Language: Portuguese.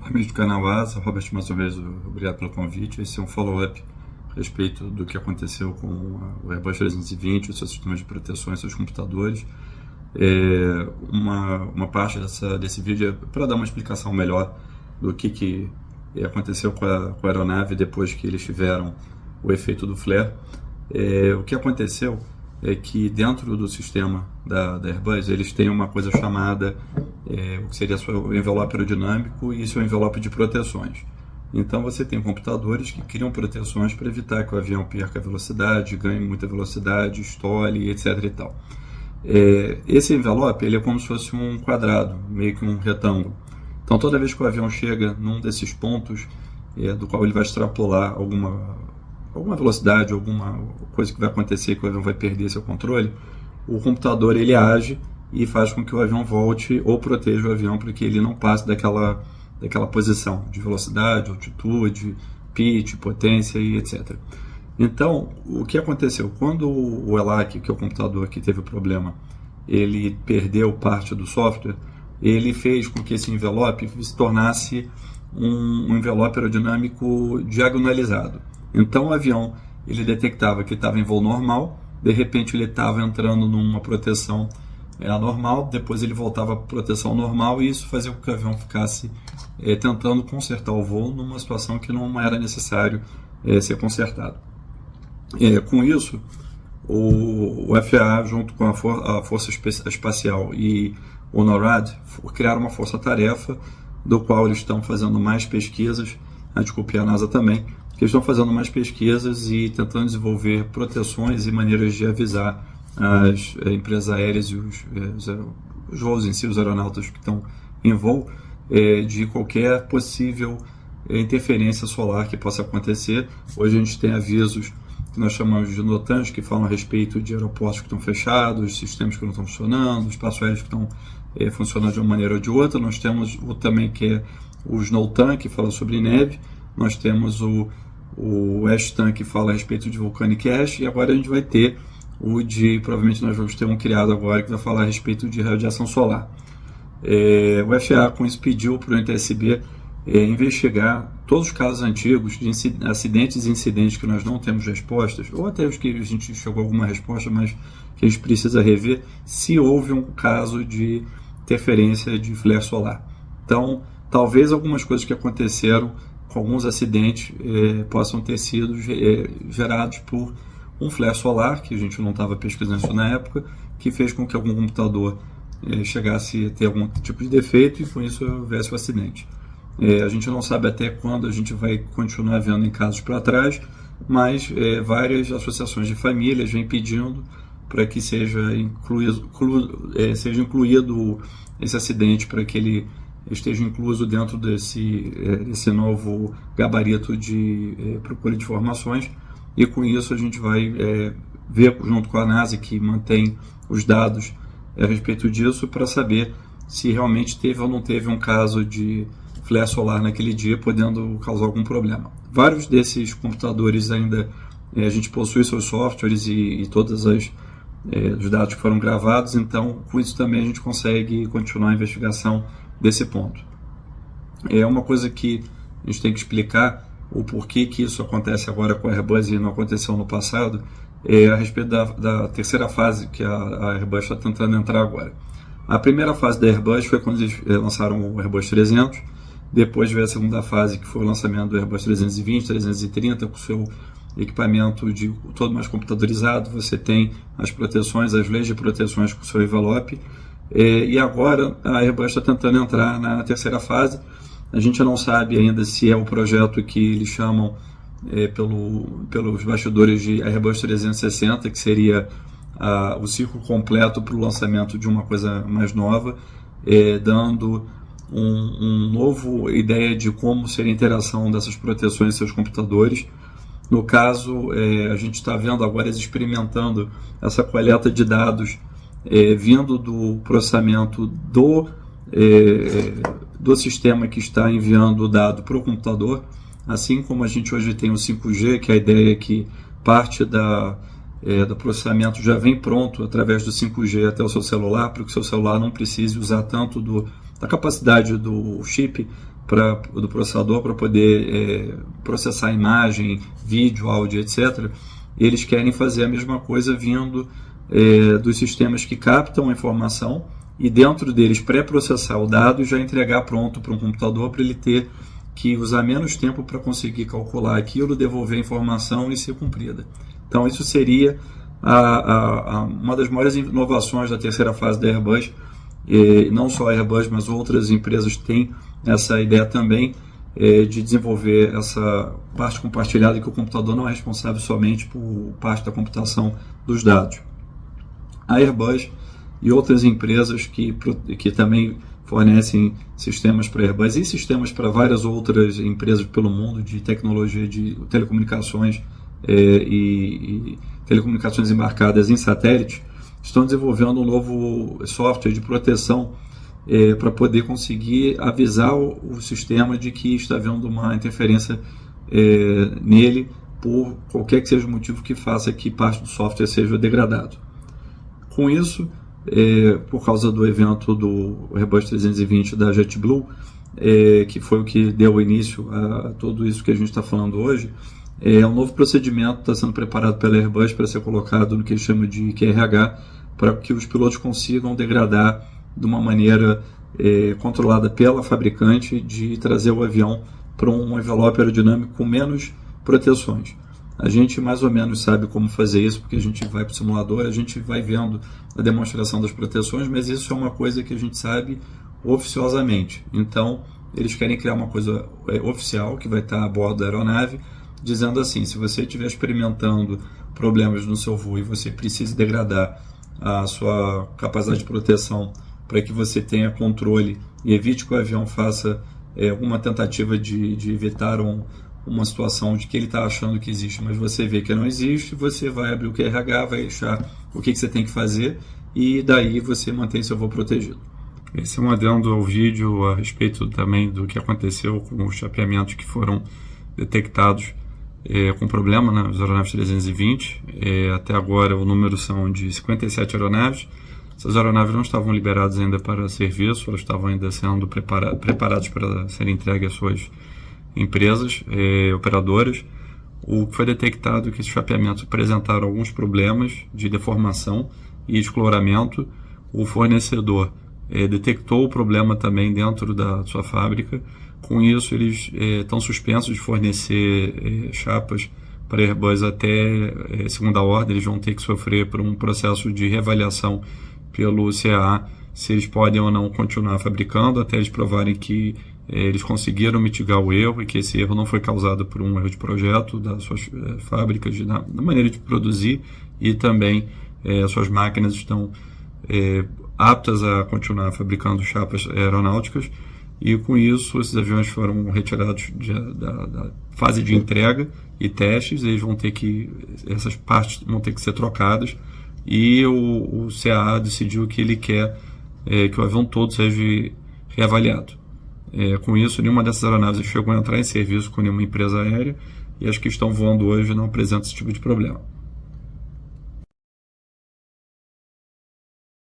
Amigos do canal Asa, Robert, mais uma vez, obrigado pelo convite. Esse é um follow-up a respeito do que aconteceu com o Airbus 320, o seu sistema de proteção e seus computadores. Uma parte desse vídeo é para dar uma explicação melhor do que aconteceu com a aeronave depois que eles tiveram o efeito do flare. O que aconteceu é que dentro do sistema da Airbus eles têm uma coisa chamada o que seria o envelope aerodinâmico e seu envelope de proteções. Então você tem computadores que criam proteções para evitar que o avião perca velocidade, ganhe muita velocidade, estole, etc. e tal. Esse envelope ele é como se fosse um quadrado, meio que um retângulo. Então toda vez que o avião chega num desses pontos do qual ele vai extrapolar alguma velocidade, alguma coisa que vai acontecer que o avião vai perder seu controle, o computador ele age e faz com que o avião volte ou proteja o avião para que ele não passe daquela posição de velocidade, altitude, pitch, potência e etc. Então, o que aconteceu? Quando o ELAC, que é o computador que teve o problema, ele perdeu parte do software, ele fez com que esse envelope se tornasse um envelope aerodinâmico diagonalizado. Então o avião ele detectava que estava em voo normal, de repente ele estava entrando numa proteção anormal, depois ele voltava para proteção normal e isso fazia com que o avião ficasse tentando consertar o voo numa situação que não era necessário ser consertado. Com isso, o FAA junto com a Força Espacial e o NORAD criaram uma força-tarefa do qual eles estão fazendo mais pesquisas, a desculpe a NASA também, que estão fazendo mais pesquisas e tentando desenvolver proteções e maneiras de avisar as empresas aéreas e os voos em si, os aeronautas que estão em voo, de qualquer possível interferência solar que possa acontecer. Hoje a gente tem avisos que nós chamamos de NOTAMs, que falam a respeito de aeroportos que estão fechados, sistemas que não estão funcionando, espaços aéreos que estão funcionando de uma maneira ou de outra. Nós temos o também que é os NOTAM, que fala sobre neve. Nós temos o ASHTAN, que fala a respeito de Volcanic Ash, e agora a gente vai ter provavelmente nós vamos ter um criado agora que vai falar a respeito de radiação solar. O FAA com isso pediu para o NTSB investigar todos os casos antigos de acidentes e incidentes que nós não temos respostas, ou até os que a gente chegou a alguma resposta, mas que a gente precisa rever, se houve um caso de interferência de flare solar. Então, talvez algumas coisas que aconteceram com alguns acidentes possam ter sido gerados por um flare solar, que a gente não estava pesquisando isso na época, que fez com que algum computador chegasse a ter algum tipo de defeito e com isso houvesse o acidente. A gente não sabe até quando a gente vai continuar vendo em casos para trás, mas várias associações de famílias vêm pedindo para que seja incluído esse acidente, para que ele esteja incluso dentro desse novo gabarito de procura de informações, e com isso a gente vai ver junto com a NASA, que mantém os dados a respeito disso, para saber se realmente teve ou não teve um caso de flare solar naquele dia, podendo causar algum problema. Vários desses computadores ainda a gente possui seus softwares e todos os dados que foram gravados, então com isso também a gente consegue continuar a investigação desse ponto. É uma coisa que a gente tem que explicar o porquê que isso acontece agora com a Airbus e não aconteceu no passado, a respeito da terceira fase que a Airbus está tentando entrar agora. A primeira fase da Airbus foi quando eles lançaram o Airbus 300, depois veio a segunda fase, que foi o lançamento do Airbus 320, 330, com seu equipamento todo mais computadorizado. Você tem as proteções, as leis de proteções com seu envelope, e agora a Airbus está tentando entrar na terceira fase. A gente não sabe ainda se é o projeto que eles chamam pelos bastidores de Airbus 360, que seria o ciclo completo para o lançamento de uma coisa mais nova, dando uma nova ideia de como seria a interação dessas proteções em seus computadores. No caso, a gente está vendo agora, eles experimentando essa coleta de dados vindo do processamento do sistema que está enviando o dado para o computador, assim como a gente hoje tem o 5G, que a ideia é que parte do processamento já vem pronto através do 5G até o seu celular, para que o seu celular não precise usar tanto da capacidade do chip do processador para poder processar imagem, vídeo, áudio, etc. Eles querem fazer a mesma coisa vindo dos sistemas que captam a informação e dentro deles pré-processar o dado e já entregar pronto para um computador para ele ter que usar menos tempo para conseguir calcular aquilo, devolver a informação e ser cumprida. Então isso seria uma das maiores inovações da terceira fase da Airbus. Não só a Airbus, mas outras empresas têm essa ideia também de desenvolver essa parte compartilhada, que o computador não é responsável somente por parte da computação dos dados. A Airbus e outras empresas que também fornecem sistemas para a Airbus e sistemas para várias outras empresas pelo mundo de tecnologia de telecomunicações e telecomunicações embarcadas em satélite, estão desenvolvendo um novo software de proteção para poder conseguir avisar o sistema de que está havendo uma interferência nele por qualquer que seja o motivo que faça que parte do software seja degradado. Com isso, por causa do evento do Airbus 320 da JetBlue, que foi o que deu início a tudo isso que a gente está falando hoje, um novo procedimento está sendo preparado pela Airbus para ser colocado no que eles chamam de QRH, para que os pilotos consigam degradar de uma maneira controlada pela fabricante, de trazer o avião para um envelope aerodinâmico com menos proteções. A gente mais ou menos sabe como fazer isso, porque a gente vai para o simulador, a gente vai vendo a demonstração das proteções, mas isso é uma coisa que a gente sabe oficiosamente. Então, eles querem criar uma coisa oficial, que vai estar a bordo da aeronave, dizendo assim: se você estiver experimentando problemas no seu voo e você precisa degradar a sua capacidade de proteção para que você tenha controle e evite que o avião faça alguma tentativa de evitar uma situação de que ele está achando que existe, mas você vê que não existe, você vai abrir o QRH, vai achar o que você tem que fazer e daí você mantém seu voo protegido. Esse é um adendo ao vídeo a respeito também do que aconteceu com os chapeamentos que foram detectados com problema nas aeronaves 320. Até agora o número são de 57 aeronaves. Essas aeronaves não estavam liberadas ainda para serviço, elas estavam ainda sendo preparadas para serem entregues às suas empresas operadoras. O que foi detectado é que esses chapeamentos apresentaram alguns problemas de deformação e descoloramento. O fornecedor detectou o problema também dentro da sua fábrica. Com isso, eles estão suspensos de fornecer chapas para Airbus até segunda ordem. Eles vão ter que sofrer por um processo de reavaliação pelo CAA, se eles podem ou não continuar fabricando, até eles provarem que eles conseguiram mitigar o erro e que esse erro não foi causado por um erro de projeto das suas fábricas, na maneira de produzir, e também as suas máquinas estão aptas a continuar fabricando chapas aeronáuticas. E com isso, esses aviões foram retirados da fase de entrega e testes. Eles vão ter que, essas partes vão ter que ser trocadas, e o CAA decidiu que ele quer que o avião todo seja reavaliado. Com isso, nenhuma dessas aeronaves chegou a entrar em serviço com nenhuma empresa aérea, e as que estão voando hoje não apresentam esse tipo de problema.